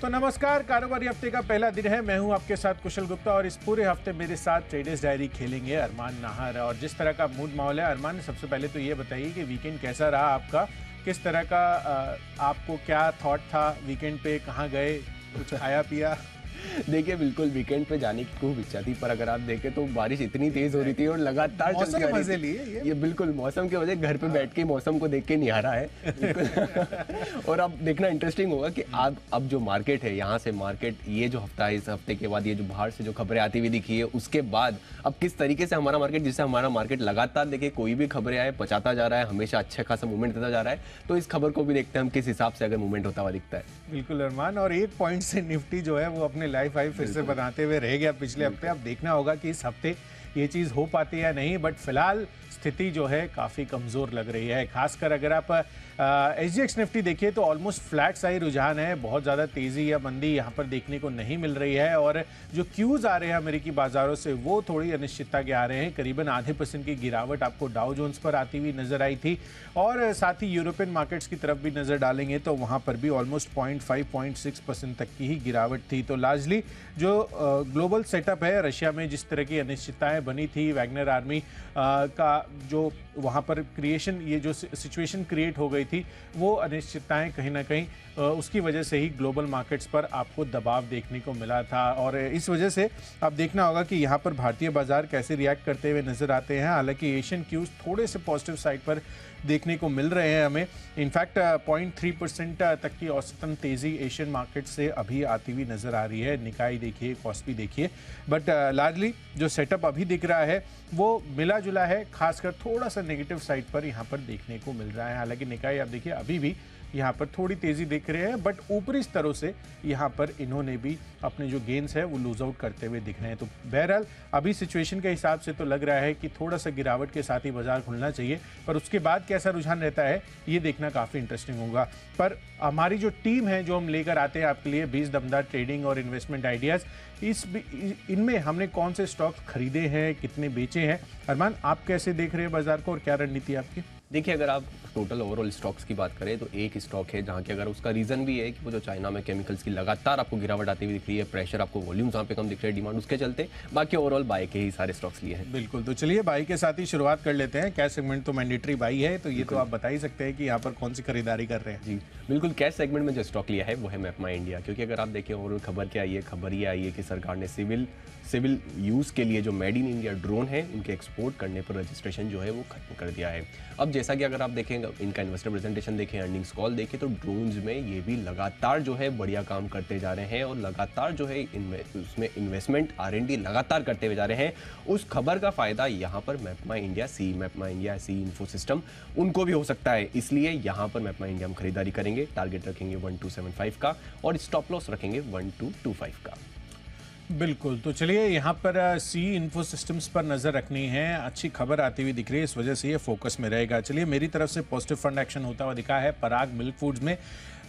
तो नमस्कार, कारोबारी हफ्ते का पहला दिन है। मैं हूं आपके साथ कुशल गुप्ता और इस पूरे हफ्ते मेरे साथ ट्रेडर्स डायरी खेलेंगे अरमान नाहर। और जिस तरह का मूड माहौल है, अरमान सबसे पहले तो ये बताइए कि वीकेंड कैसा रहा आपका, किस तरह का आपको क्या थॉट था वीकेंड पे, कहाँ गए, कुछ खाया पिया? देखिए बिल्कुल वीकेंड पे जाने की खूब इच्छा थी, पर अगर आप देखें तो बारिश इतनी तेज हो रही थी और लगातार मौसम के मजे लिए ये बिल्कुल मौसम के वजह घर पे बैठ के मौसम को देख के निहारा है। और अब देखना इंटरेस्टिंग होगा कि अब जो मार्केट है, यहाँ से मार्केट ये जो हफ्ता है, इस हफ्ते के बाद ये जो बाहर से जो खबरें आती हुई दिखी है, उसके बाद अब किस तरीके से हमारा मार्केट, जिससे हमारा मार्केट लगातार देखिए कोई भी खबरें आए पचाता जा रहा है, हमेशा अच्छा खासा मूवमेंट देता जा रहा है। तो इस खबर को भी देखते हैं हम किस हिसाब से अगर मूवमेंट होता हुआ दिखता है। बिल्कुल अरमान, और एक पॉइंट से निफ्टी जो है वो अपने लाइफ हाई फिर से बनाते हुए रह गया पिछले हफ्ते। अब देखना होगा कि इस हफ्ते ये चीज़ हो पाती है या नहीं, बट फिलहाल स्थिति जो है काफ़ी कमज़ोर लग रही है। खासकर अगर आप SGX निफ्टी देखिए तो ऑलमोस्ट फ्लैट सा ही रुझान है, बहुत ज़्यादा तेज़ी या मंदी यहाँ पर देखने को नहीं मिल रही है। और जो क्यूज़ आ रहे हैं अमेरिकी बाज़ारों से वो थोड़ी अनिश्चितता के आ रहे हैं। करीबन आधे % की गिरावट आपको डाउ जोन्स पर आती हुई नज़र आई थी, और साथ ही यूरोपियन मार्केट्स की तरफ भी नज़र डालेंगे तो वहाँ पर भी ऑलमोस्ट 0.5-0.6% तक की ही गिरावट थी। तो लार्जली जो ग्लोबल सेटअप है, रशिया में जिस तरह की अनिश्चितताएं बनी थी, वैगनर आर्मी का जो वहाँ पर क्रिएशन, ये जो सिचुएशन क्रिएट हो गई थी, वो अनिश्चितताएं कहीं ना कहीं उसकी वजह से ही ग्लोबल मार्केट्स पर आपको दबाव देखने को मिला था। और इस वजह से अब देखना होगा कि यहाँ पर भारतीय बाजार कैसे रिएक्ट करते हुए नजर आते हैं। हालांकि एशियन क्यूज थोड़े से पॉजिटिव साइड पर देखने को मिल रहे हैं हमें। इनफैक्ट 0.3% तक की औसतन तेज़ी एशियन मार्केट से अभी आती हुई नज़र आ रही है। निकाई देखिए, कॉस्पी देखिए, बट लार्जली जो सेटअप अभी दिख रहा है वो मिला जुला है, खासकर थोड़ा सा नेगेटिव साइड पर यहाँ पर देखने को मिल रहा है। हालांकि निकाई आप देखिए अभी भी यहाँ पर थोड़ी तेज़ी दिख रहे हैं, बट ऊपरी स्तरों से यहाँ पर इन्होंने भी अपने जो गेन्स है वो लूज आउट करते हुए दिख रहे हैं। तो बहरहाल अभी सिचुएशन के हिसाब से तो लग रहा है कि थोड़ा सा गिरावट के साथ ही बाजार खुलना चाहिए, पर उसके बाद कैसा रुझान रहता है ये देखना काफ़ी इंटरेस्टिंग होगा। पर हमारी जो टीम है जो हम लेकर आते हैं आपके लिए 20 दमदार ट्रेडिंग और इन्वेस्टमेंट आइडियाज़, इनमें हमने कौन से स्टॉक्स खरीदे हैं, कितने बेचे हैं, अरमान आप कैसे देख रहे हैं बाजार को और क्या रणनीति है आपकी? देखिए अगर आप टोटल ओवरऑल स्टॉक्स की बात करें तो एक स्टॉक है जहां की अगर उसका रीजन भी है कि वो जो चाइना में केमिकल्स की लगातार आपको गिरावट आती हुई दिख रही है, प्रेशर आपको वॉल्यूम्स वहां पे कम दिख रहे हैं, डिमांड उसके चलते, बाकी ओवरऑल बाय के ही सारे स्टॉक्स लिए हैं। बिल्कुल, तो चलिए बाई के साथ ही शुरुआत कर लेते हैं। कैश सेगमेंट तो मैंडेटरी बाई है, तो ये तो आप बता ही सकते हैं कि यहाँ पर कौन सी खरीदारी कर रहे हैं। जी बिल्कुल, कैश सेगमेंट में जो स्टॉक लिया है वो है मैपमाई इंडिया, क्योंकि अगर आप देखें ओवरऑल खबर क्या आई है, खबर ये आई है कि सरकार ने सिविल यूज़ के लिए जो मेड इन इंडिया ड्रोन है उनके एक्सपोर्ट करने पर रजिस्ट्रेशन जो है वो खत्म कर दिया है। अब जैसा कि अगर आप देखें इनका इन्वेस्टर प्रेजेंटेशन देखें, अर्निंग्स कॉल देखें, तो ड्रोन्स में ये भी लगातार जो है बढ़िया काम करते जा रहे हैं और लगातार जो है उसमें इन्वेस्टमेंट R&D लगातार करते हुए जा रहे हैं। उस खबर का फायदा यहाँ पर MapMy India C info system उनको भी हो सकता है, इसलिए यहाँ पर मैपमाई इंडिया हम खरीदारी करेंगे। टारगेट रखेंगे 1275 का और स्टॉप लॉस रखेंगे 1225 का। बिल्कुल, तो चलिए यहाँ पर सी इन्फो सिस्टम्स पर नज़र रखनी है। अच्छी खबर आती हुई दिख रही है, इस वजह से ये फोकस में रहेगा। चलिए मेरी तरफ से पॉजिटिव फंड एक्शन होता हुआ दिखा है पराग मिल्क फूड्स में,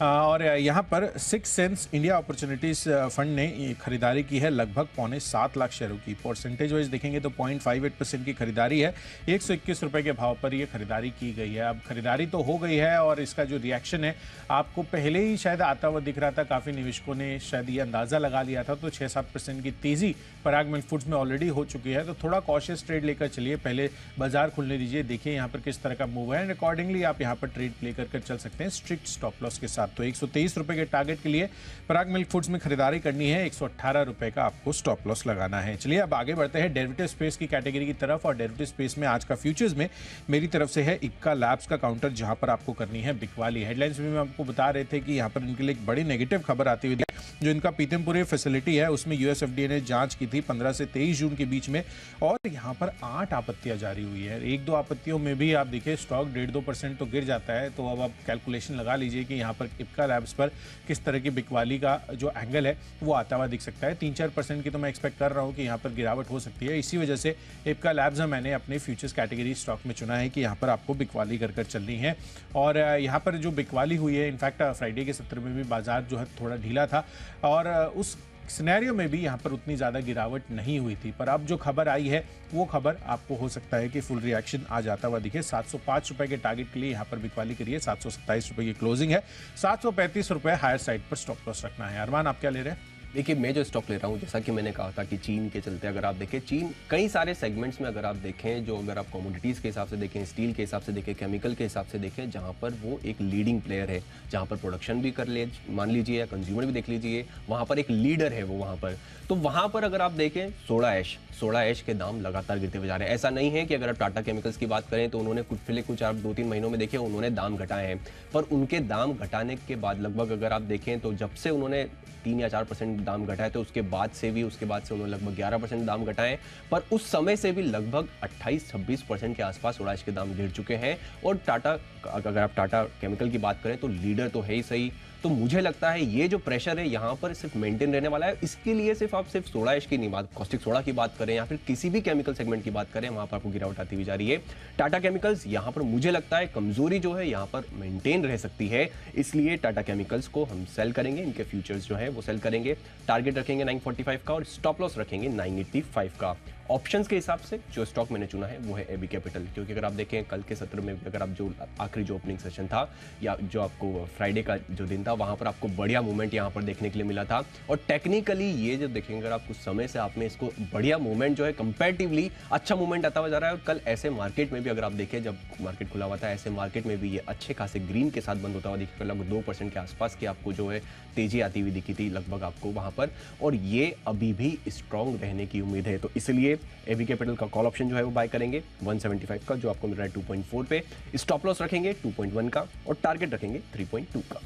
और यहाँ पर 6 सेंस इंडिया अपॉर्चुनिटीज़ फंड ने खरीदारी की है लगभग 7.25 लाख शेयरों की। परसेंटेज वाइज देखेंगे तो 0.58% की खरीदारी है। 121 रुपये के भाव पर ये खरीदारी की गई है। अब खरीदारी तो हो गई है और इसका जो रिएक्शन है आपको पहले ही शायद आता हुआ दिख रहा था, काफ़ी निवेशकों ने शायद ये अंदाज़ा लगा लिया था। तो 6-7% की तेज़ी पराग मिल्क फूड्स में ऑलरेडी हो चुकी है। तो थोड़ा कॉशियस ट्रेड लेकर चलिए, पहले बाजार खुलने दीजिए, देखिए यहाँ पर किस तरह का मूव है, एंड अकॉर्डिंगली आप यहाँ पर ट्रेड लेकर चल सकते हैं स्ट्रिक्ट स्टॉप लॉस के साथ। तो 123 रुपए के टारगेट के लिए पराग मिल्क फूड्स में खरीदारी करनी है, 118 रुपए का आपको स्टॉप लॉस लगाना है। चलिए अब आगे बढ़ते हैं डेरिवेटिव स्पेस की कैटेगरी की तरफ, और डेरिवेटिव स्पेस में आज का फ्यूचर्स में मेरी तरफ से है इक्का लैब्स का काउंटर, जहां पर आपको करनी है बिकवाली। हेडलाइंस में आपको बता रहे थे कि यहाँ पर इनके लिए एक बड़ी नेगेटिव खबर आती हुई, जो इनका पीतमपुरी फैसिलिटी है उसमें US FDA ने जांच की थी 15 से 23 जून के बीच में, और यहाँ पर 8 आपत्तियां जारी हुई है। 1-2 आपत्तियों में भी आप देखिए स्टॉक 1.5-2% तो गिर जाता है। तो अब आप कैलकुलेशन लगा लीजिए कि यहाँ पर इक्का लैब्स पर किस तरह की बिकवाली का जो एंगल है वो आता हुआ दिख सकता है। 3-4% की तो मैं एक्सपेक्ट कर रहा हूँ कि यहाँ पर गिरावट हो सकती है। इसी वजह से इक्का लैब्स मैंने अपने फ्यूचर्स कैटेगरी स्टॉक में चुना है कि यहाँ पर आपको बिकवाली कर चलनी है। और यहाँ पर जो बिकवाली हुई है, इनफैक्ट फ्राइडे के सत्र में भी बाजार जो है थोड़ा ढीला था, और उस सिनेरियो में भी यहाँ पर उतनी ज़्यादा गिरावट नहीं हुई थी। पर अब जो खबर आई है वो खबर आपको हो सकता है कि फुल रिएक्शन आ जाता हुआ दिखे। 705 रुपए के टारगेट के लिए यहाँ पर बिकवाली करिए, 727 रुपए की क्लोजिंग है, 735 रुपए हायर साइड पर स्टॉप लॉस रखना है। अरमान, आप क्या ले रहे हैं? देखिए, मैं जो स्टॉक ले रहा हूँ, जैसा कि मैंने कहा था कि चीन के चलते अगर आप देखें, चीन कई सारे सेगमेंट्स में अगर आप देखें, जो अगर आप कमोडिटीज़ के हिसाब से देखें, स्टील के हिसाब से देखें, केमिकल के हिसाब से देखें, जहाँ पर वो एक लीडिंग प्लेयर है, जहाँ पर प्रोडक्शन भी कर ले मान लीजिए या कंज्यूमर भी देख लीजिए, वहाँ पर एक लीडर है वो वहाँ पर। तो वहाँ पर अगर आप देखें सोडा ऐश के दाम लगातार गिरते हुए जा रहे हैं। ऐसा नहीं है कि अगर आप टाटा केमिकल्स की बात करें तो उन्होंने कुछ आप 2-3 महीनों में देखे उन्होंने दाम घटाए हैं, पर उनके दाम घटाने के बाद लगभग अगर आप देखें तो जब से उन्होंने 3 या 4% दाम घटाए थे उसके बाद से उन्होंने लगभग 11% दाम घटाए, पर उस समय से भी लगभग 28-26% के आसपास सोडा ऐश के दाम गिर चुके हैं। और टाटा, अगर आप टाटा केमिकल की बात करें तो लीडर तो है ही सही। तो मुझे लगता है ये जो प्रेशर है यहाँ पर सिर्फ मेंटेन रहने वाला है। इसके लिए आप सिर्फ सोडा ऐश की नहीं बात, कॉस्टिक सोडा की बात करें या फिर किसी भी केमिकल सेगमेंट की बात करें, वहां पर आपको गिरावट आती हुई जा रही है। टाटा केमिकल्स यहाँ पर मुझे लगता है कमजोरी जो है यहाँ पर मेंटेन रह सकती है, इसलिए टाटा केमिकल्स को हम सेल करेंगे, इनके फ्यूचर्स जो है वो सेल करेंगे। टारगेट रखेंगे 945 का और स्टॉप लॉस रखेंगे 985 का। ऑप्शंस के हिसाब से जो स्टॉक मैंने चुना है वो है एबी कैपिटल, क्योंकि अगर आप देखें कल के सत्र में अगर आप जो आखिरी जो ओपनिंग सेशन था या जो आपको फ्राइडे का जो दिन था, वहां पर आपको बढ़िया मूवमेंट यहां पर देखने के लिए मिला था। और टेक्निकली ये जो देखेंगे अगर आप कुछ समय से आप में इसको बढ़िया मूवमेंट जो है कंपैरेटिवली अच्छा मूवमेंट आता हुआ जा रहा है। और कल ऐसे मार्केट में भी अगर आप देखें, जब मार्केट खुला हुआ था, ऐसे मार्केट में भी ये अच्छे खासे ग्रीन के साथ बंद होता हुआ दिखा, लगभग 2% के आसपास की आपको जो है तेजी आती हुई दिखी थी लगभग आपको वहां पर, और ये अभी भी स्ट्रॉन्ग रहने की उम्मीद है। तो इसलिए एबी कैपिटल का कॉल ऑप्शन जो है वो बाय करेंगे 175 का, जो आपको मिल रहा है 2.4 पे। स्टॉप लॉस रखेंगे 2.1 का और टारगेट रखेंगे 3.2 का।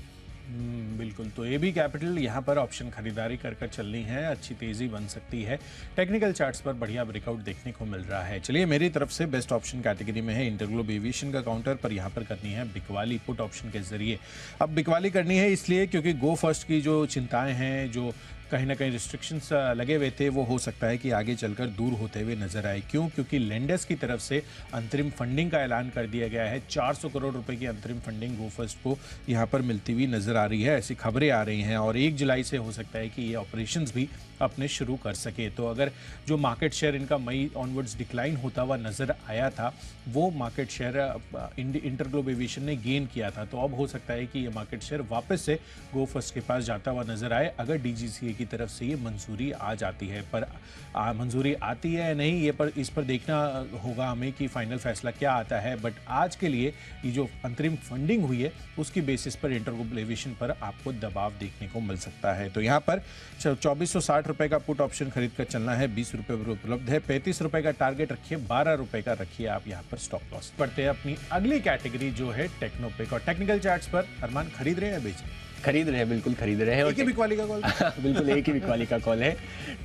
बिल्कुल, तो एबी कैपिटल यहाँ पर ऑप्शन खरीदारी कर चलनी है, अच्छी तेज़ी बन सकती है। टेक्निकल चार्ट्स पर बढ़िया ब्रेकआउट देखने को मिल रहा है। चलिए, मेरी तरफ से बेस्ट ऑप्शन कैटेगरी में है इंटरग्लोब एविएशन का काउंटर, पर यहाँ पर करनी है बिकवाली पुट ऑप्शन के जरिए। अब बिकवाली करनी है इसलिए क्योंकि गो फर्स्ट की जो चिंताएं हैं, जो कहीं ना कहीं रिस्ट्रिक्शंस लगे हुए थे, वो हो सकता है कि आगे चलकर दूर होते हुए नजर आए। क्यों? क्योंकि लेंडर्स की तरफ से अंतरिम फंडिंग का ऐलान कर दिया गया है। 400 करोड़ रुपए की अंतरिम फंडिंग गो फर्स्ट को यहाँ पर मिलती हुई नजर आ रही है, ऐसी खबरें आ रही हैं। और 1 जुलाई से हो सकता है कि ये ऑपरेशंस भी अपने शुरू कर सके। तो अगर जो मार्केट शेयर इनका मई ऑनवर्ड्स डिक्लाइन होता हुआ नजर आया था, वो मार्केट शेयर इंटरग्लोब एविएशन ने गेन किया था, तो अब हो सकता है कि ये मार्केट शेयर वापस से गो फर्स्ट के पास जाता हुआ नजर आए, अगर डीजीसीए की तरफ से ये मंजूरी आ जाती है। पर मंजूरी आती है या नहीं, ये पर इस पर देखना होगा हमें कि फाइनल फैसला क्या आता है। बट आज के लिए ये जो अंतरिम फंडिंग हुई है उसकी बेसिस पर इंटरग्लोब एविएशन पर आपको दबाव देखने को मिल सकता है। तो यहाँ पर 2460 रुपए का पुट ऑप्शन खरीद कर चलना है, 20 रुपए पर उपलब्ध है। 35 रुपए का टारगेट रखिए, 12 रुपए का रखिए आप यहाँ पर स्टॉप लॉस। पढ़ते हैं अपनी अगली कैटेगरी जो है टेक्नोपेक, और टेक्निकल चार्ट्स पर अरमान खरीद रहे हैं, बेच रहे हैं? खरीद रहे हैं, बिल्कुल खरीद रहे हैं। और एक ही बिकवाली का कॉल बिल्कुल एक ही बिकवाली का कॉल है।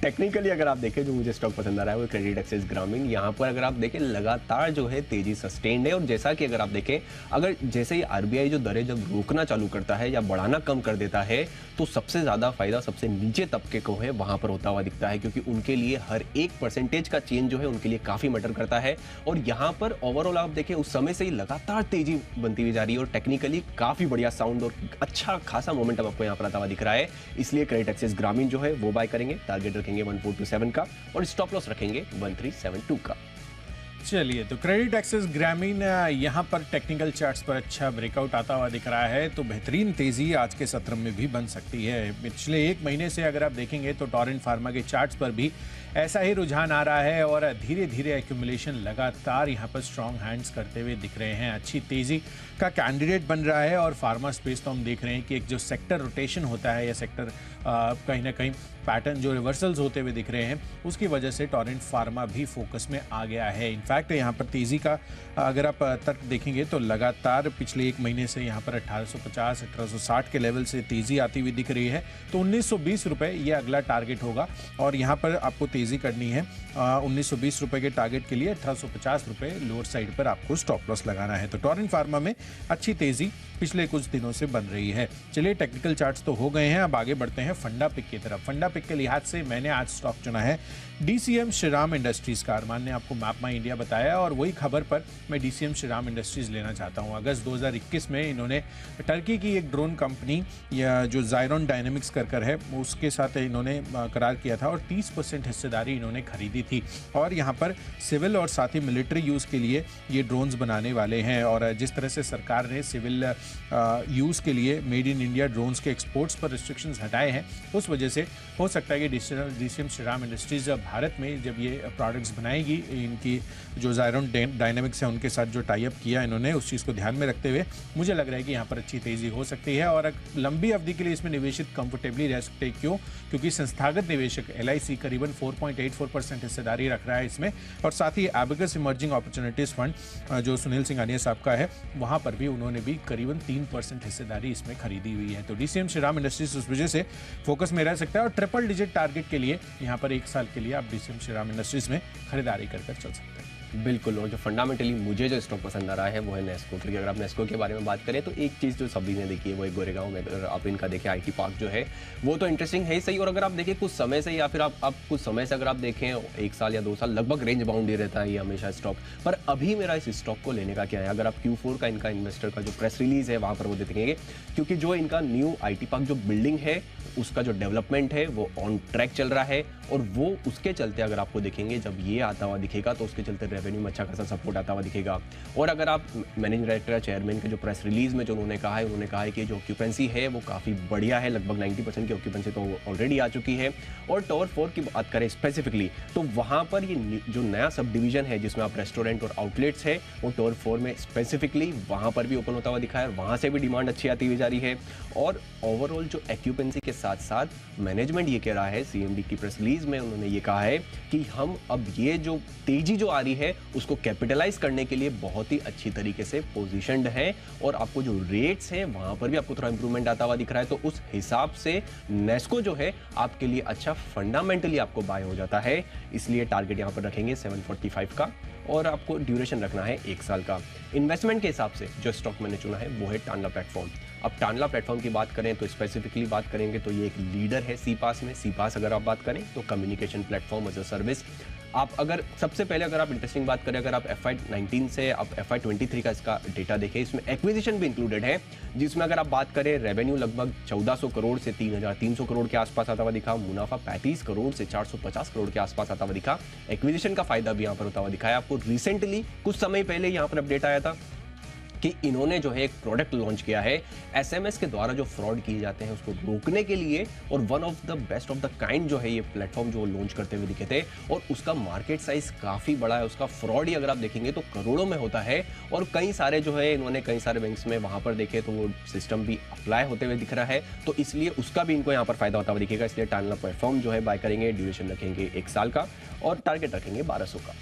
टेक्निकली अगर आप देखें, जो मुझे स्टॉक पसंद आ रहा है वो क्रेडिट एक्सेस ग्रामीण। यहाँ पर अगर आप देखें लगातार जो है तेजी सस्टेन्ड है, और जैसा कि अगर आप देखें, अगर जैसे ही आरबीआई जो दरें जब रोकना चालू करता है या बढ़ाना कम कर देता है, तो सबसे ज्यादा फायदा सबसे नीचे तबके को है वहां पर होता हुआ दिखता है, क्योंकि उनके लिए हर 1% का चेंज जो है उनके लिए काफी मैटर करता है। और यहाँ पर ओवरऑल आप देखें उस समय से ही लगातार तेजी बनती हुई जा रही है, और टेक्निकली काफी बढ़िया साउंड और अच्छा खासा मोमेंटम आपको यहाँ पर आता हुआ दिख रहा है। इसलिए क्रेडिट एक्सेस ग्रामीण जो है वो बाय करेंगे, टारगेट रखेंगे 1427 का और स्टॉप लॉस रखेंगे 1372 का। चलिए, तो क्रेडिट एक्सेस ग्रामीण यहाँ पर टेक्निकल चार्ट्स पर अच्छा ब्रेकआउट आता हुआ दिख रहा है, तो बेहतरीन तेजी आज के सत्र में भी बन सकती है। पिछले 1 महीने से अगर आप देखेंगे तो टोरेंट फार्मा के चार्ट्स पर भी ऐसा ही रुझान आ रहा है, और धीरे धीरे एक्यूमुलेशन लगातार यहाँ पर स्ट्रॉन्ग हैंड्स करते हुए दिख रहे हैं, अच्छी तेजी का कैंडिडेट बन रहा है। और फार्मा स्पेस तो हम देख रहे हैं कि एक जो सेक्टर रोटेशन होता है या सेक्टर कहीं ना कहीं पैटर्न जो रिवर्सल्स होते हुए दिख रहे हैं, उसकी वजह से टोरेंट फार्मा भी फोकस में आ गया है। इनफैक्ट यहाँ पर तेजी का अगर आप तर्क देखेंगे तो लगातार पिछले 1 महीने से यहाँ पर 1850 1860 के लेवल से तेजी आती हुई दिख रही है। तो 1920 रुपये ये अगला टारगेट होगा, और यहाँ पर आपको तेजी करनी है 1920 रुपये के टारगेट के लिए 1850 रुपये लोअर साइड पर आपको स्टॉप लॉस लगाना है। तो टोरेंट फार्मा में अच्छी तेजी पिछले कुछ दिनों से बन रही है। चलिए, टेक्निकल चार्ट्स तो हो गए हैं, अब आगे बढ़ते हैं फंडा पिक की तरफ। फंडा पिक के लिहाज से मैंने आज स्टॉक चुना है डीसीएम श्रीराम इंडस्ट्रीज का। अरमान ने आपको मैप माई इंडिया बताया, और वही खबर पर मैं डीसीएम श्रीराम इंडस्ट्रीज लेना चाहता हूं। अगस्त 2021 में इन्होंने टर्की की एक ड्रोन कंपनी या जो ज़ायरॉन डायनेमिक्स कर है उसके साथ इन्होंने करार किया था और 30% हिस्सेदारी इन्होंने खरीदी थी, और यहाँ पर सिविल और साथ ही मिलिट्री यूज़ के लिए ये ड्रोन्स बनाने वाले हैं। और जिस तरह से सरकार ने सिविल यूज़ के लिए मेड इन इंडिया ड्रोन्स के एक्सपोर्ट्स पर रिस्ट्रिक्शंस हटाए हैं, उस वजह से हो सकता है कि डीसीएम श्रीराम इंडस्ट्रीज भारत में जब ये प्रोडक्ट्स बनाएगी, इनकी जो ज़ायरॉन डायनेमिक्स है उनके साथ जो टाई अप किया इन्होंने, उस चीज़ को ध्यान में रखते हुए मुझे लग रहा है कि यहाँ पर अच्छी तेज़ी हो सकती है और लंबी अवधि के लिए इसमें निवेशित कंफर्टेबली रह सकते हैं। क्यों? क्योंकि संस्थागत निवेशक LIC करीबन 4.84% हिस्सेदारी रख रहा है इसमें, और साथ ही एबेकस इमर्जिंग अपॉर्चुनिटीज़ फंड जो सुनील सिंघानिया साहब का है, वहाँ पर भी उन्होंने भी करीबन 3% हिस्सेदारी इसमें खरीदी हुई है। तो डीसीएम श्रीराम इंडस्ट्रीज उस वजह से फोकस में रह सकता है, और ट्रिपल डिजिट टारगेट के लिए यहाँ पर 1 साल के लिए आप डीसीएम श्रीराम इंडस्ट्रीज में खरीदारी कर चल सकते हैं। बिल्कुल। और जो फंडामेंटली मुझे जो स्टॉक पसंद आ रहा है वो है नेस्को, क्योंकि अगर आप नेस्को के बारे में बात करें तो एक चीज़ जो सभी ने देखी है वो है गोरेगांव में अगर आप इनका देखें IT पार्क जो है वो तो इंटरेस्टिंग है ही सही, और अगर आप देखें कुछ समय से या फिर आप कुछ समय से अगर आप देखें 1 साल या 2 साल लगभग रेंज बाउंड ही रहता है ये हमेशा स्टॉक। पर अभी मेरा इस स्टॉक को लेने का क्या है, अगर आप Q4 का इनका इन्वेस्टर का जो प्रेस रिलीज है वहाँ पर वो देखेंगे, क्योंकि जो इनका न्यू IT पार्क जो बिल्डिंग है उसका जो डेवलपमेंट है वो ऑन ट्रैक चल रहा है, और वो उसके चलते अगर आपको देखेंगे जब ये आता हुआ दिखेगा तो उसके चलते रेवेन्यू में अच्छा खासा सपोर्ट आता हुआ दिखेगा। और अगर आप मैनेजिंग डायरेक्टर चेयरमैन के जो प्रेस रिलीज में जो उन्होंने कहा है कि जो ऑक्यूपेंसी है वो काफ़ी बढ़िया है, लगभग 90% की ऑक्यूपेंसी तो ऑलरेडी आ चुकी है। और टावर 4 की बात करें स्पेसिफिकली तो वहाँ पर ये जो नया सब डिवीजन है जिसमें आप रेस्टोरेंट और आउटलेट्स है वो टावर 4 में स्पेसिफिकली वहाँ पर भी ओपन होता हुआ दिखा है, और वहाँ से भी डिमांड अच्छी आती हुई जा रही है। और ओवरऑल जो ऑक्यूपेंसी के साथ साथ मैनेजमेंट ये कह रहा है, CMD की प्रेस रिलीज में उन्होंने ये कहा है कि हम अब ये जो तेजी जो आ रही है उसको कैपिटलाइज करने के लिए बहुत ही अच्छी तरीके से पोजीशनड है, और आपको जो रेट्स हैं वहां पर भी आपको थोड़ा इंप्रूवमेंट आता हुआ दिख रहा है। तो उस हिसाब से नेस्को जो है आपके लिए अच्छा फंडामेंटली आपको बाय हो जाता है, इसलिए टारगेट यहां पर रखेंगे 745 का, और आपको ड्यूरेशन रखना है 1 साल का। इन्वेस्टमेंट के हिसाब से जो स्टॉक मैंने चुना है वो है टानला प्लेटफॉर्म। अब टानला प्लेटफॉर्म की बात करें तो स्पेसिफिकली बात करेंगे तो ये एक लीडर है CPaaS में। CPaaS अगर आप बात करें तो communication platform as a service. आप अगर सबसे पहले अगर आप इंटरेस्टिंग बात करें, अगर आप FY19 से आप FY23 का इसका डेटा देखें, इसमें एक्विजिशन भी इंक्लूडेड है, जिसमें अगर आप बात करें रेवेन्यू लगभग 1400 करोड़ से 3300 करोड़ के आसपास आता हुआ दिखा, मुनाफा 35 करोड़ से 450 करोड़ के आसपास आता हुआ दिखा। एक्विजिशन का फायदा भी यहाँ पर होता हुआ दिखा है। आपको रिसेंटली कुछ समय पहले यहाँ पर अपडेट आया था कि इन्होंने जो है एक प्रोडक्ट लॉन्च किया है SMS के द्वारा जो फ्रॉड किए जाते हैं उसको रोकने के लिए, और one of the best of the kind जो है ये प्लेटफॉर्म जो लॉन्च करते हुए दिखे थे, और उसका मार्केट साइज काफ़ी बड़ा है। उसका फ्रॉड ही अगर आप देखेंगे तो करोड़ों में होता है, और कई सारे जो है इन्होंने कई सारे बैंक्स में वहाँ पर देखे तो वो सिस्टम भी अप्लाई होते हुए दिख रहा है, तो इसलिए उसका भी इनको यहाँ पर फायदा होता हुआ दिखेगा। इसलिए टानला प्लेटफॉर्म जो है बाय करेंगे, ड्यूरेशन रखेंगे 1 साल का, और टारगेट रखेंगे 1200 का।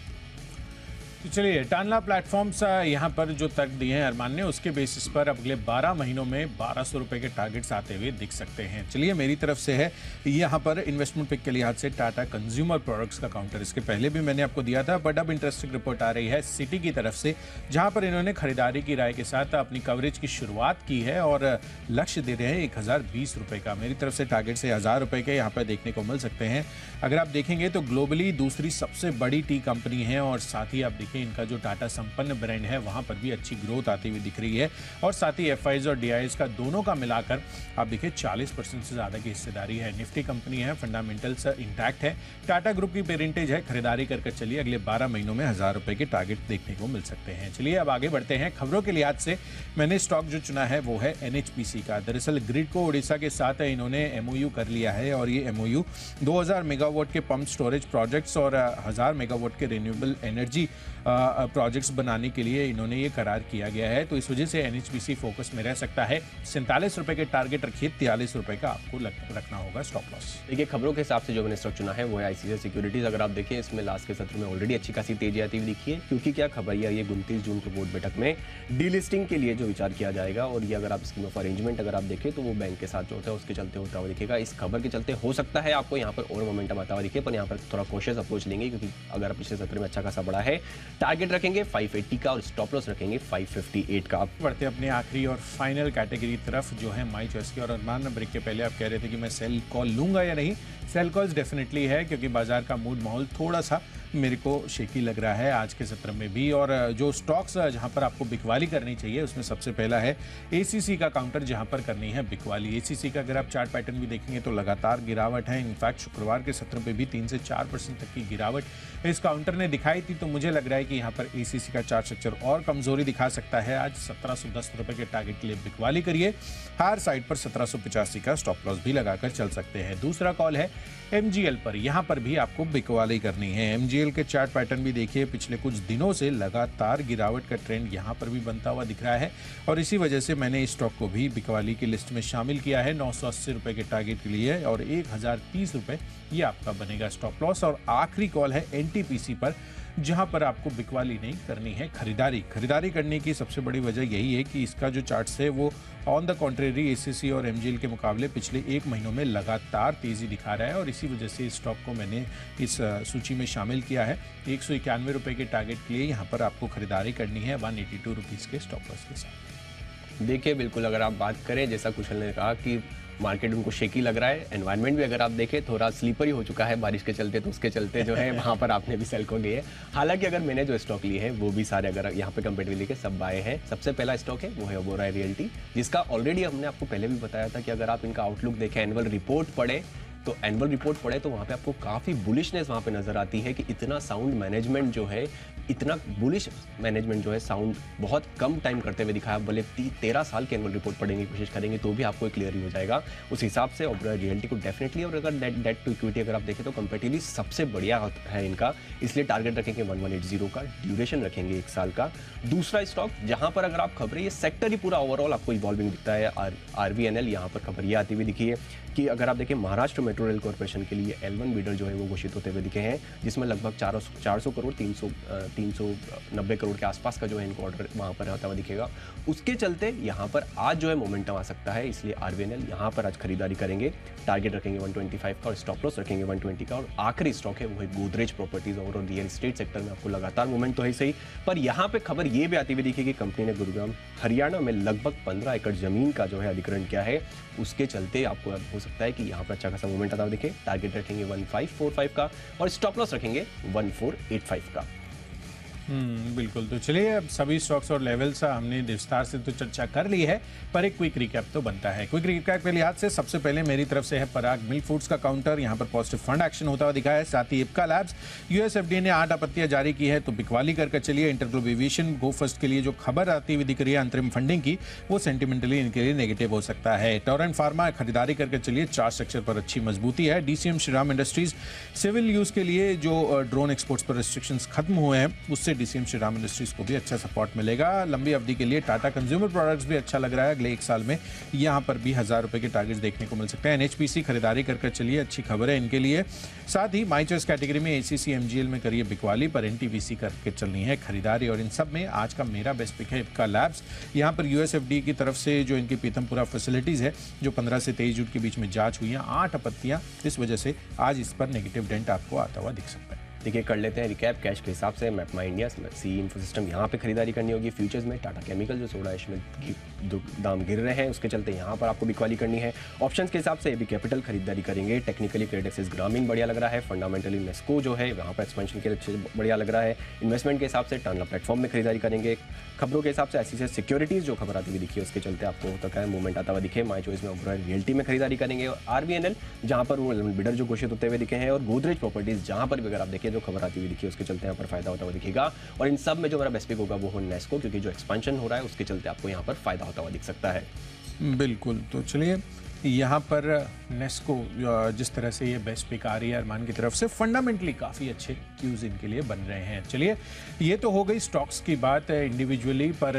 तो चलिए, टानला प्लेटफॉर्म्स यहाँ पर जो तर्क दिए हैं अरमान ने, उसके बेसिस पर अगले 12 महीनों में 1200 रुपए के टारगेट्स आते हुए दिख सकते हैं। चलिए, मेरी तरफ से है यहाँ पर इन्वेस्टमेंट पिक के लिहाज से टाटा कंज्यूमर प्रोडक्ट्स का काउंटर। इसके पहले भी मैंने आपको दिया था, बट अब इंटरेस्टिंग रिपोर्ट आ रही है सिटी की तरफ से, जहाँ पर इन्होंने खरीदारी की राय के साथ अपनी कवरेज की शुरुआत की है और लक्ष्य दे रहे हैं 1020 रुपये का। मेरी तरफ से टारगेट से 1000 रुपये के यहाँ पर देखने को मिल सकते हैं। अगर आप देखेंगे तो ग्लोबली दूसरी सबसे बड़ी टी कंपनी है, और साथ ही आप देखिए इनका जो टाटा संपन्न ब्रांड है वहां पर भी अच्छी ग्रोथ आती हुई दिख रही है, और साथ ही FIs और DIs का दोनों का मिलाकर आप देखिए 40% से ज़्यादा की हिस्सेदारी है। निफ्टी कंपनी है, फंडामेंटल्स इंटैक्ट है, टाटा ग्रुप की पेरेंटेज है। खरीदारी कर चलिए, अगले 12 महीनों में 1000 रुपये के टारगेट देखने को मिल सकते हैं। चलिए अब आगे बढ़ते हैं। खबरों के लिहाज से मैंने स्टॉक जो चुना है वो है NHPC का। दरअसल ग्रिडको ओडिशा के साथ इन्होंने MOU कर लिया है, और ये MOU 2000 मेगावाट के पंप स्टोरेज प्रोजेक्ट्स और 1000 मेगावाट के रिन्यूएबल एनर्जी प्रोजेक्ट्स बनाने के लिए इन्होंने ये करार किया गया है। तो इस वजह से NHPC फोकस में रह सकता है। 47 रुपये के टारगेट रखिए, 43 रुपये का आपको रखना होगा स्टॉप लॉस। देखिए, खबरों के हिसाब से जो मैंने स्टॉक चुना है वो है ICICI सिक्योरिटीज। अगर आप देखें इसमें लास्ट के सत्र में ऑलरेडी अच्छी खासी तेजी आती हुई दिखी है, क्योंकि क्या खबर ये 29 जून को बोर्ड बैठक में डीलिस्टिंग के लिए जो विचार किया जाएगा, और ये अगर आप स्कीम ऑफ अरेंजमेंट अगर आप देखें तो वो बैंक के साथ जो होता है उसके चलते होता हुआ दिखेगा। इस खबर के चलते हो सकता है आपको यहाँ पर और मोमेंटम आता हुआ दिखे, पर यहाँ पर थोड़ा कोशिश अप्रोच लेंगे, क्योंकि अगर पिछले सत्र में अच्छा खासा बड़ा है। टारगेट रखेंगे 580 का, और स्टॉप लॉस रखेंगे 558 का। बढ़ते अपने आखिरी और फाइनल कैटेगरी तरफ जो है माई चॉइस की। और अरमान, ब्रेक के पहले आप कह रहे थे कि मैं सेल कॉल लूंगा या नहीं। सेल कॉल्स डेफिनेटली है, क्योंकि बाजार का मूड माहौल थोड़ा सा मेरे को शेकी लग रहा है आज के सत्र में भी। और जो स्टॉक्स जहां पर आपको बिकवाली करनी चाहिए उसमें सबसे पहला है एसीसी का काउंटर, जहां पर करनी है बिकवाली। एसीसी का अगर आप चार्ट पैटर्न भी देखेंगे तो लगातार गिरावट है। इनफैक्ट शुक्रवार के सत्र पे भी 3 से 4% तक की गिरावट इस काउंटर ने दिखाई थी। तो मुझे लग रहा है कि यहाँ पर एसीसी का चार्ट स्ट्रक्चर और कमजोरी दिखा सकता है। आज 1710 रुपए के टारगेट के लिए बिकवाली करिए। हायर साइड पर 1785 का स्टॉप लॉस भी लगाकर चल सकते हैं। दूसरा कॉल है एमजीएल पर, यहां पर भी आपको बिकवाली करनी है। एमजीएल के चार्ट पैटर्न भी देखिए, पिछले कुछ दिनों से लगातार गिरावट का ट्रेंड यहां पर भी बनता हुआ दिख रहा है और इसी वजह से मैंने इस स्टॉक को भी बिकवाली की लिस्ट में शामिल किया है 980 रुपए के टारगेट के लिए और 1030 रुपए ये आपका बनेगा स्टॉप लॉस। और आखिरी कॉल है एनटीपीसी पर, जहां पर आपको बिकवाली नहीं करनी है, खरीदारी करने की सबसे बड़ी वजह यही है कि इसका जो चार्ट्स है वो ऑन द कॉन्ट्रेरी एसीसी और एमजीएल के मुकाबले पिछले 1 महीनों में लगातार तेजी दिखा रहा है और इसी वजह से इस स्टॉक को मैंने इस सूची में शामिल किया है। 191 रुपए के टारगेट के लिए यहाँ पर आपको खरीदारी करनी है 182 रुपीज़ के स्टॉप लॉस के साथ। देखिए बिल्कुल, अगर आप बात करें जैसा कुशल ने कहा कि मार्केट उनको शेकी लग रहा है, एनवायरनमेंट भी अगर आप देखें थोड़ा स्लीपर ही हो चुका है बारिश के चलते, तो उसके चलते जो है वहाँ पर आपने भी सेल को लिए है। हालांकि अगर मैंने जो स्टॉक लिए हैं वो भी सारे अगर यहाँ पे कंपेरेटिवली के सब बाय हैं। सबसे पहला स्टॉक है वो है ओबेरॉय रियल्टी, जिसका ऑलरेडी हमने आपको पहले भी बताया था कि अगर आप इनका आउटलुक देखें, एनुअल रिपोर्ट पढ़े तो एनुअल रिपोर्ट पढ़े तो वहाँ पे आपको काफ़ी बुलिशनेस वहाँ पे नज़र आती है कि इतना साउंड मैनेजमेंट जो है, इतना बुलिश मैनेजमेंट जो है, साउंड बहुत कम टाइम करते हुए दिखाया। भले 13 साल की एनुअल रिपोर्ट पढ़ने की कोशिश करेंगे तो भी आपको क्लियर ही हो जाएगा। उस हिसाब से ओबेरॉय रियल्टी को डेफिनेटली, और अगर डेट टू इक्विटी अगर आप देखें तो कंपेरेटिवली सबसे बढ़िया है इनका, इसलिए टारगेट रखेंगे 1180 का, ड्यूरेशन रखेंगे 1 साल का। दूसरा स्टॉक जहाँ पर अगर आप खबरें, ये सेक्टर ही पूरा ओवरऑल आपको इवॉल्विंग दिखता है, आरवीएनएल, यहाँ पर खबर ये आती हुई दिखी है कि अगर आप देखें महाराष्ट्र मेट्रो रेल कॉर्पोरेशन के लिए L1 बिडर जो है वो घोषित होते हुए दिखे हैं, जिसमें लगभग 400 करोड़ 390 करोड़ के आसपास का जो है इनको ऑर्डर वहाँ पर आता हुआ दिखेगा। उसके चलते यहाँ पर आज जो है मोमेंटम आ सकता है, इसलिए आरवीएनएल यहाँ पर आज खरीदारी करेंगे। टारगेट रखेंगे 125 का और स्टॉप लॉस रखेंगे 120 का। और आखिरी स्टॉक है वो है गोदरेज प्रॉपर्टीज और रियल एस्टेट सेक्टर में आपको लगातार मूवमेंट तो है सही, पर यहाँ पे खबर ये भी आती हुई दिखी कि कंपनी ने गुरुग्राम हरियाणा में लगभग 15 एकड़ जमीन का जो है अधिग्रहण किया है। उसके चलते आपको हो सकता है कि यहाँ पर अच्छा खासा मूवमेंट आता हुआ दिखे। टारगेट रखेंगे 1545 का और स्टॉप लॉस रखेंगे 1485 का। बिल्कुल। तो चलिए, अब सभी स्टॉक्स और लेवल्स हमने विस्तार से तो चर्चा कर ली है, पर एक क्विक रिकैप तो बनता है। क्विक रिकैप के लिहाज से सबसे पहले मेरी तरफ से है पराग मिल्क फूड्स का काउंटर, यहाँ पर पॉजिटिव फंड एक्शन होता हुआ दिखा है। साथ ही इप्का लैब्स, यूएसएफडीए ने 8 आपत्तियां जारी की है तो बिकवाली कर चलिए। इंटरग्लोब एविएशन गो फर्स्ट के लिए जो खबर आती हुई दिख रही है अंतरिम फंडिंग की, वो सेंटिमेंटली इनके लिए नेगेटिव हो सकता है। टोरेंट फार्मा खरीदारी करके चलिए, चार्ट स्ट्रक्चर पर अच्छी मजबूती है। DCM Shriram Industries, civil use के लिए जो ड्रोन एक्सपोर्ट्स पर रिस्ट्रिक्शंस खत्म हुए हैं, उससे डीसीएम श्रीराम इंडस्ट्रीज को भी अच्छा सपोर्ट मिलेगा। लंबी अवधि के लिए टाटा कंज्यूमर प्रोडक्ट्स भी अच्छा लग रहा है, अगले 1 साल में यहां पर भी 1000 रुपए के टारगेट्स देखने को मिल सकते हैं। एनएचपीसी खरीदारी करके चलिए, अच्छी खबर है इनके लिए। साथ ही माई चॉइस कैटेगरी में एसीसी एमजीएल में करिए बिकवाली, पर एनटीपीसी करके चलनी है खरीदारी। और इन सब में आज का मेरा बेस्ट पिक है इप्का लैब्स। यहां पर यूएसएफडी की तरफ से जो इनकी पीतमपुरा फैसिलिटीज है, जो 15 से 23 जून के बीच में जांच हुई है, 8 आपत्तियां, इस वजह से आज इस पर नेगेटिव डेंट आपको आता हुआ दिख सकता है। देखिए, कर लेते हैं रिकैप कैश के हिसाब से। मैपमा इंडिया, सी इन्फोसिस्टम यहाँ पे खरीदारी करनी होगी। फ्यूचर्स में टाटा केमिकल जो सोडा ऐश में दाम गिर रहे हैं, उसके चलते यहाँ पर आपको बिकवाली करनी है। ऑप्शंस के हिसाब से एबी कैपिटल खरीदारी करेंगे। टेक्निकली क्रेडिट एक्सिस ग्रामीण बढ़िया लग रहा है। फंडामेंटली नेस्को जो है वहाँ पर एक्सपेंशन के लिए बढ़िया लग रहा है। इन्वेस्टमेंट के हिसाब से टाटा प्लेटफॉर्म में खरीदारी करेंगे। खबरों के हिसाब से ऐसी सिक्योरिटीज़ जो खबर आती हुई दिखी है, उसके चलते आपको हो सकता है मूवमेंट आता हुआ दिखे। माई चॉइस में ओबेरॉय रियल्टी में खरीदारी करेंगे। और आरवीएनएल जहाँ पर वो बिडर जो घोषित होते हुए दिखे हैं, और गोदरेज प्रॉपर्टीज जहाँ पर भी अगर आप देखिए जो खबर आती हुई दिखी, उसके चलते यहाँ पर फायदा होता हुआ दिखेगा। और इन सब में जो मेरा बेस्ट पिक होगा वो हो नेस्को, क्योंकि जो एक्सपेंशन हो रहा है उसके चलते आपको यहाँ पर फायदा होता हुआ दिख सकता है। बिल्कुल। तो चलिए, यहाँ पर नेस्को जिस तरह से ये बेस्ट पिक आ रही है अरमान की तरफ से, फंडामेंटली काफ़ी अच्छे क्यूज इनके लिए बन रहे हैं। चलिए, ये तो हो गई स्टॉक्स की बात इंडिविजुअली, पर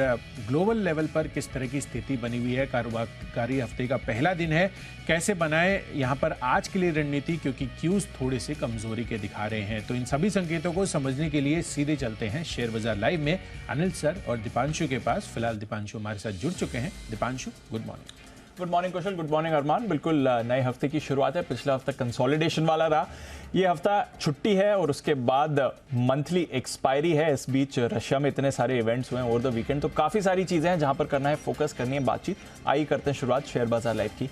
ग्लोबल लेवल पर किस तरह की स्थिति बनी हुई है। कारोबारी हफ्ते का पहला दिन है, कैसे बनाए यहाँ पर आज के लिए रणनीति, क्योंकि क्यूज थोड़े से कमजोरी के दिखा रहे हैं। तो इन सभी संकेतों को समझने के लिए सीधे चलते हैं शेयर बाजार लाइव में अनिल सर और दीपांशु के पास। फिलहाल दीपांशु हमारे साथ जुड़ चुके हैं। Deepanshu, good morning. Good morning Kushal, good morning Arman. बिल्कुल नए हफ्ते की शुरुआत है। पिछला हफ्ता कंसोलिडेशन वाला रहा, ये हफ्ता छुट्टी है और उसके बाद मंथली एक्सपायरी है। इस बीच रशिया में इतने सारे इवेंट्स हुए हैं ओवर द वीकेंड, तो काफी सारी चीजें हैं जहां पर करना है, फोकस करनी है, बातचीत। आइए करते हैं शुरुआत शेयर बाजार लाइव की।